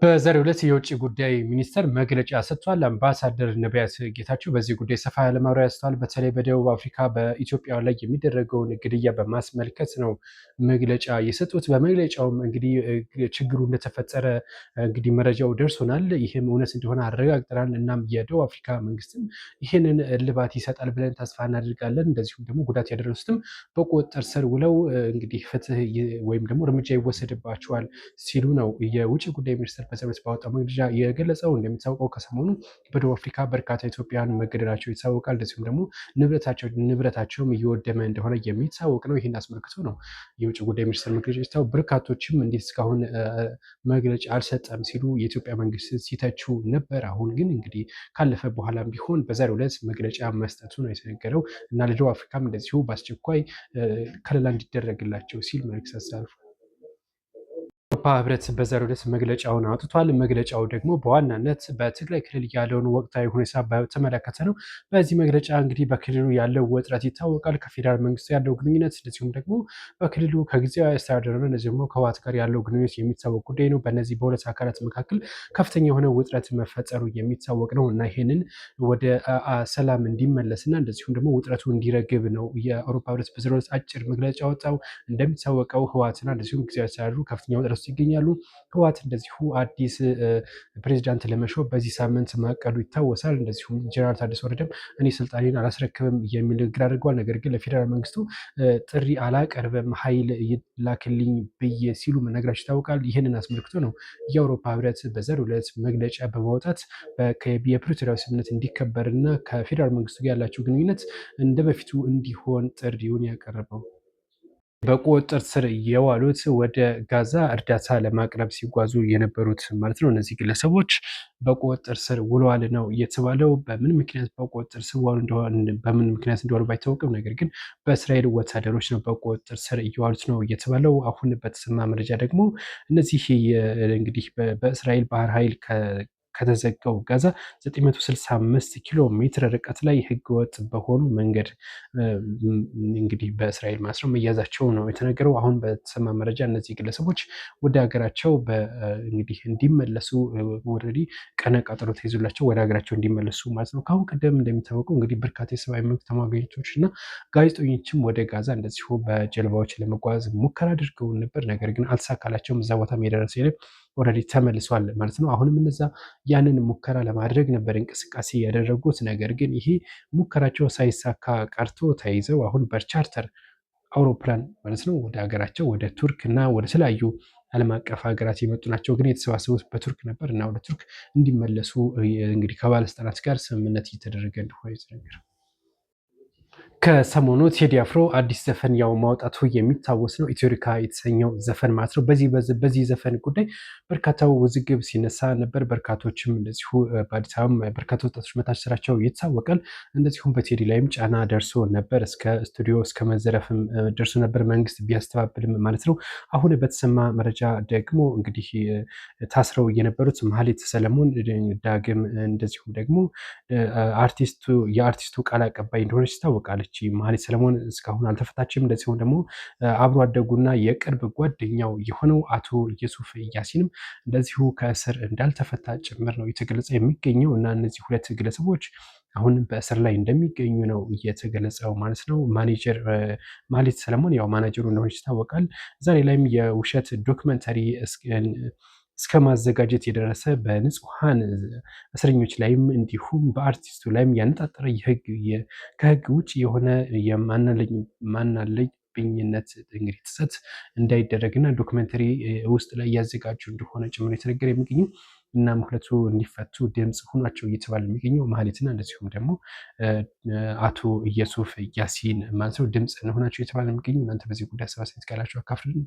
በዛሬው ዕለት የውጭ ጉዳይ ሚኒስቴር መግለጫ ሰጥቷል። አምባሳደር ነቢያት ጌታቸው በዚህ ጉዳይ ሰፋ ያለ ማብራሪያ ሰጥተዋል። በተለይ በደቡብ አፍሪካ በኢትዮጵያ ላይ የሚደረገውን ግድያ በማስመልከት ነው መግለጫ የሰጡት። በመግለጫውም እንግዲህ ችግሩ እንደተፈጠረ እንግዲህ መረጃው ደርሶናል፣ ይህም እውነት እንደሆነ አረጋግጠናል። እናም የደቡብ አፍሪካ መንግስትም ይህንን እልባት ይሰጣል ብለን ተስፋ እናደርጋለን። እንደዚሁም ደግሞ ጉዳት ያደረሱትም በቁጥጥር ስር ውለው እንግዲህ ፍትህ ወይም ደግሞ እርምጃ ይወሰድባቸዋል ሲሉ ነው የውጭ ጉዳይ ሚኒስቴር በሰበት ባወጣው መግለጫ የገለጸው። እንደሚታወቀው ከሰሞኑ በደቡብ አፍሪካ በርካታ ኢትዮጵያውያን መገደላቸው ይታወቃል። እንደዚሁም ደግሞ ንብረታቸውም እየወደመ እንደሆነ የሚታወቅ ነው። ይህን አስመልክቶ ነው የውጭ ጉዳይ ሚኒስቴር መግለጫ ሲታወቅ፣ በርካቶችም እንዴት እስካሁን መግለጫ አልሰጠም ሲሉ የኢትዮጵያ መንግስት ሲተቹ ነበር። አሁን ግን እንግዲህ ካለፈ በኋላም ቢሆን በዛሬው ዕለት መግለጫ መስጠቱ ነው የተነገረው እና ለደቡብ አፍሪካም እንደዚሁ በአስቸኳይ ከለላ እንዲደረግላቸው ሲል መልዕክት አስተላልፏል። የአውሮፓ ህብረት በዛሬው ዕለት መግለጫውን አውጥቷል። መግለጫው ደግሞ በዋናነት በትግራይ ክልል ያለውን ወቅታዊ ሁኔታ በተመለከተ ነው። በዚህ መግለጫ እንግዲህ በክልሉ ያለው ውጥረት ይታወቃል። ከፌዴራል መንግስቱ ያለው ግንኙነት እንደዚሁም ደግሞ በክልሉ ከጊዜያዊ አስተዳደሩና እንደዚሁም ከህወሓት ጋር ያለው ግንኙነት የሚታወቅ ጉዳይ ነው። በእነዚህ በሁለት አካላት መካከል ከፍተኛ የሆነ ውጥረት መፈጠሩ የሚታወቅ ነው እና ይህንን ወደ ሰላም እንዲመለስና እንደዚሁም ደግሞ ውጥረቱ እንዲረግብ ነው የአውሮፓ ህብረት በዛሬው ዕለት አጭር መግለጫ ወጣው። እንደሚታወቀው ህወሓትና እንደዚሁም ጊዜያዊ አስተዳደሩ ከፍተኛ ውጥረት ይገኛሉ። ህወሓት እንደዚሁ አዲስ ፕሬዚዳንት ለመሾም በዚህ ሳምንት ማቀዱ ይታወሳል። እንደዚሁም ጀነራል ታደሰ ወረደም እኔ ስልጣኔን አላስረክብም የሚል ንግግር አድርገዋል። ነገር ግን ለፌዴራል መንግስቱ ጥሪ አላቀርብም ኃይል ይላክልኝ ብዬ ሲሉ መናገራቸው ይታወቃል። ይህንን አስመልክቶ ነው የአውሮፓ ህብረት በዛሬው ዕለት መግለጫ በማውጣት የፕሪቶሪያው ስምምነት እንዲከበርና ከፌዴራል መንግስቱ ጋር ያላቸው ግንኙነት እንደ በፊቱ እንዲሆን ጥሪውን ያቀረበው። በቁጥጥር ስር የዋሉት ወደ ጋዛ እርዳታ ለማቅረብ ሲጓዙ የነበሩት ማለት ነው። እነዚህ ግለሰቦች በቁጥጥር ስር ውለዋል ነው የተባለው። በምን ምክንያት በቁጥጥር ስር ዋሉ በምን ምክንያት እንደዋሉ ባይታወቅም፣ ነገር ግን በእስራኤል ወታደሮች ነው በቁጥጥር ስር እየዋሉት ነው የተባለው። አሁን በተሰማ መረጃ ደግሞ እነዚህ እንግዲህ በእስራኤል ባህር ኃይል ከተዘጋው ጋዛ 965 ኪሎ ሜትር ርቀት ላይ ህገወጥ በሆኑ መንገድ እንግዲህ በእስራኤል ማስረው መያዛቸው ነው የተነገረው። አሁን በተሰማ መረጃ እነዚህ ግለሰቦች ወደ ሀገራቸው እንግዲህ እንዲመለሱ ኦልሬዲ ቀነ ቀጠሮ ተይዞላቸው ወደ ሀገራቸው እንዲመለሱ ማለት ነው። ከአሁን ቀደም እንደሚታወቀው እንግዲህ በርካታ የሰብአዊ መብት ተሟጋቾች እና ጋዜጠኞችም ወደ ጋዛ እንደዚሁ በጀልባዎች ለመጓዝ ሙከራ አድርገው ነበር። ነገር ግን አልተሳካላቸውም። እዛ ቦታ የደረሰ የለም ኦልሬዲ ተመልሷል ማለት ነው። አሁንም እነዛ ያንን ሙከራ ለማድረግ ነበር እንቅስቃሴ ያደረጉት። ነገር ግን ይሄ ሙከራቸው ሳይሳካ ቀርቶ ተይዘው አሁን በቻርተር አውሮፕላን ማለት ነው ወደ ሀገራቸው ወደ ቱርክ እና ወደ ተለያዩ ዓለም አቀፍ ሀገራት የመጡ ናቸው። ግን የተሰባሰቡት በቱርክ ነበር እና ወደ ቱርክ እንዲመለሱ እንግዲህ ከባለስልጣናት ጋር ስምምነት እየተደረገ እንደሆነ የተነገረው። ከሰሞኑ ቴዲ አፍሮ አዲስ ዘፈን ያው ማውጣቱ የሚታወስ ነው። ኢትዮሪካ የተሰኘው ዘፈን ማለት ነው። በዚህ ዘፈን ጉዳይ በርካታው ውዝግብ ሲነሳ ነበር። በርካቶችም እንደዚሁ በአዲስ አበባ በርካታ ወጣቶች መታሰራቸው ይታወቃል። እንደዚሁም በቴዲ ላይም ጫና ደርሶ ነበር። እስከ ስቱዲዮ እስከ መዘረፍም ደርሶ ነበር፣ መንግስት ቢያስተባብልም ማለት ነው። አሁን በተሰማ መረጃ ደግሞ እንግዲህ ታስረው የነበሩት ማህሌት ሰለሞን፣ ዳግም እንደዚሁም ደግሞ የአርቲስቱ ቃል አቀባይ እንደሆነች ይታወቃለች። ማህሌት ሰለሞን እስካሁን አልተፈታችም። እንደዚሁም ደግሞ አብሮ አደጉና የቅርብ ጓደኛው የሆነው አቶ ኢየሱፍ ያሲንም እንደዚሁ ከእስር እንዳልተፈታ ጭምር ነው የተገለጸ የሚገኘው እና እነዚህ ሁለት ግለሰቦች አሁን በእስር ላይ እንደሚገኙ ነው የተገለጸው ማለት ነው። ማኔጀር ማህሌት ሰለሞን ያው ማናጀሩ እንደሆነች ይታወቃል። ዛሬ ላይም የውሸት ዶክመንተሪ እስከ ማዘጋጀት የደረሰ በንጹሐን እስረኞች ላይም እንዲሁም በአርቲስቱ ላይም ያነጣጠረ ከህግ ውጭ የሆነ የማናለብኝነት እንግዲህ ጥሰት እንዳይደረግና ዶክመንተሪ ውስጥ ላይ እያዘጋጁ እንደሆነ ጭምር የተነገረ የሚገኙ እናም ሁለቱ እንዲፈቱ ድምፅ ሆኗቸው እየተባለ የሚገኘው ማህሌትና እንደዚሁም ደግሞ አቶ ኢየሱፍ ያሲን ማለት ነው ድምፅ ሆናቸው እየተባለ የሚገኙ። እናንተ በዚህ ጉዳይ አስተያየት ካላችሁ አካፍሉን።